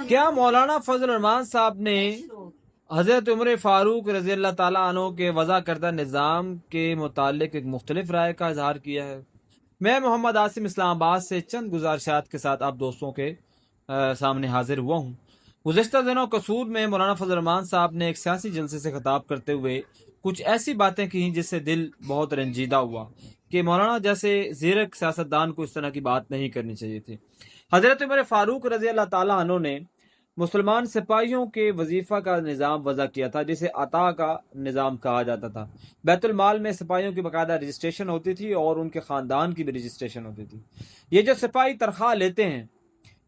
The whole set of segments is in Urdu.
کیا مولانا فضل الرحمان صاحب نے حضرت عمر فاروق رضی اللہ تعالیٰ عنہ کے وضع کردہ نظام کے متعلق ایک مختلف رائے کا اظہار کیا ہے؟ میں محمد عاصم اسلام آباد سے چند گزارشات کے ساتھ آپ دوستوں کے سامنے حاضر ہوا ہوں۔ گزشتہ دنوں قصور میں مولانا فضل الرحمان صاحب نے ایک سیاسی جلسے سے خطاب کرتے ہوئے کچھ ایسی باتیں کی جس سے دل بہت رنجیدہ ہوا کہ مولانا جیسے زیرک سیاستدان کو اس طرح کی بات نہیں کرنی چاہیے تھی۔ حضرت عمر فاروق رضی اللہ تعالیٰ عنہ نے مسلمان سپاہیوں کے وظیفہ کا نظام وضع کیا تھا جسے عطا کا نظام کہا جاتا تھا۔ بیت المال میں سپاہیوں کی باقاعدہ رجسٹریشن ہوتی تھی اور ان کے خاندان کی بھی رجسٹریشن ہوتی تھی۔ یہ جو سپاہی تنخواہ لیتے ہیں،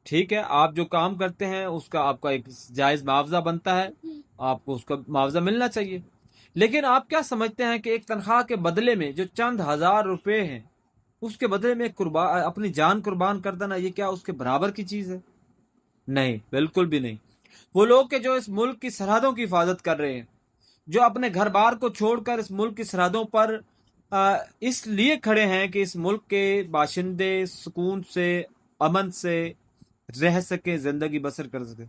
ٹھیک ہے، آپ جو کام کرتے ہیں اس کا آپ کا ایک جائز معاوضہ بنتا ہے، آپ کو اس کا معاوضہ ملنا چاہیے، لیکن آپ کیا سمجھتے ہیں کہ ایک تنخواہ کے بدلے میں جو چند ہزار روپے ہیں اس کے بدلے میں اپنی جان قربان کر دینا، یہ کیا اس کے برابر کی چیز ہے؟ نہیں، بالکل بھی نہیں۔ وہ لوگ کہ جو اس ملک کی سرحدوں کی حفاظت کر رہے ہیں، جو اپنے گھر بار کو چھوڑ کر اس ملک کی سرحدوں پر اس لیے کھڑے ہیں کہ اس ملک کے باشندے سکون سے، امن سے رہ سکیں، زندگی بسر کر سکیں،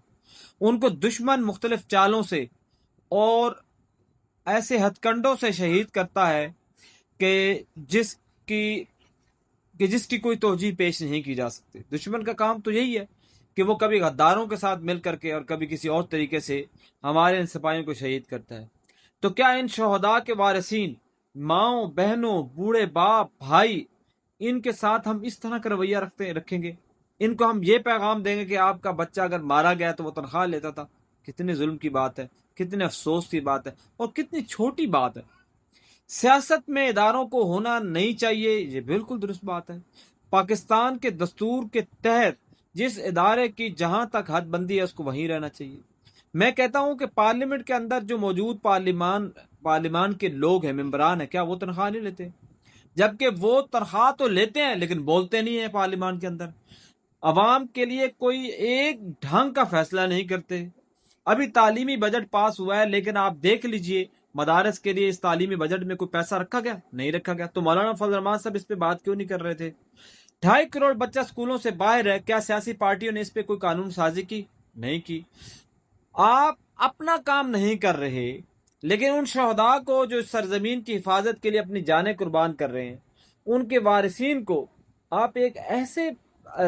ان کو دشمن مختلف چالوں سے اور ایسے ہتھ کنڈوں سے شہید کرتا ہے کہ جس کی کوئی توجیہ پیش نہیں کی جا سکتی۔ دشمن کا کام تو یہی ہے کہ وہ کبھی غداروں کے ساتھ مل کر کے اور کبھی کسی اور طریقے سے ہمارے ان سپاہیوں کو شہید کرتا ہے۔ تو کیا ان شہداء کے وارثین، ماؤں بہنوں، بوڑھے باپ بھائی، ان کے ساتھ ہم اس طرح کا رویہ رکھیں گے؟ ان کو ہم یہ پیغام دیں گے کہ آپ کا بچہ اگر مارا گیا تو وہ تنخواہ لیتا تھا؟ کتنے ظلم کی بات ہے، کتنے افسوس کی بات ہے، اور کتنی چھوٹی بات ہے۔ سیاست میں اداروں کو ہونا نہیں چاہیے، یہ بالکل درست بات ہے۔ پاکستان کے دستور کے تحت جس ادارے کی جہاں تک حد بندی ہے اس کو وہیں رہنا چاہیے۔ میں کہتا ہوں کہ پارلیمنٹ کے اندر جو موجود پارلیمان کے لوگ ہیں، ممبران ہیں، کیا وہ تنخواہ نہیں لیتے؟ جبکہ وہ تنخواہ تو لیتے ہیں لیکن بولتے نہیں ہیں پارلیمان کے اندر، عوام کے لیے کوئی ایک ڈھنگ کا فیصلہ نہیں کرتے۔ ابھی تعلیمی بجٹ پاس ہوا ہے لیکن آپ دیکھ لیجئے مدارس کے لیے اس تعلیمی بجٹ میں کوئی پیسہ رکھا گیا؟ نہیں رکھا گیا۔ تو مولانا فضل الرحمان صاحب اس پہ بات کیوں نہیں کر رہے تھے؟ 2.5 کروڑ بچہ سکولوں سے باہر ہے، کیا سیاسی پارٹیوں نے اس پہ کوئی قانون سازی کی؟ نہیں کی۔ آپ اپنا کام نہیں کر رہے لیکن ان شہداء کو جو سرزمین کی حفاظت کے لیے اپنی جانیں قربان کر رہے ہیں، ان کے وارثین کو آپ ایک ایسے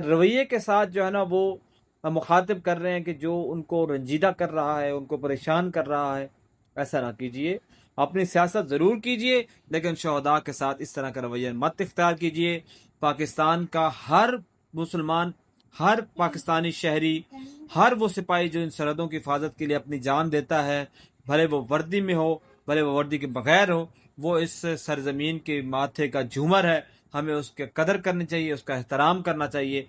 رویے کے ساتھ جو ہے نا وہ مخاطب کر رہے ہیں کہ جو ان کو رنجیدہ کر رہا ہے، ان کو پریشان کر رہا ہے۔ ایسا نہ کیجئے، اپنی سیاست ضرور کیجئے لیکن شہداء کے ساتھ اس طرح کا رویہ مت اختیار کیجئے۔ پاکستان کا ہر مسلمان، ہر پاکستانی شہری، ہر وہ سپاہی جو ان سرحدوں کی حفاظت کے لیے اپنی جان دیتا ہے، بھلے وہ وردی میں ہو بھلے وہ وردی کے بغیر ہو، وہ اس سرزمین کے ماتھے کا جھومر ہے۔ ہمیں اس کے قدر کرنی چاہیے، اس کا احترام کرنا چاہیے۔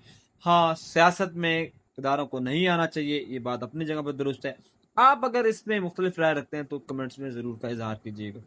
ہاں، سیاست میں اداروں کو نہیں آنا چاہیے، یہ بات اپنی جگہ پر درست ہے۔ آپ اگر اس میں مختلف رائے رکھتے ہیں تو کمنٹس میں ضرور کا اظہار کیجیے گا۔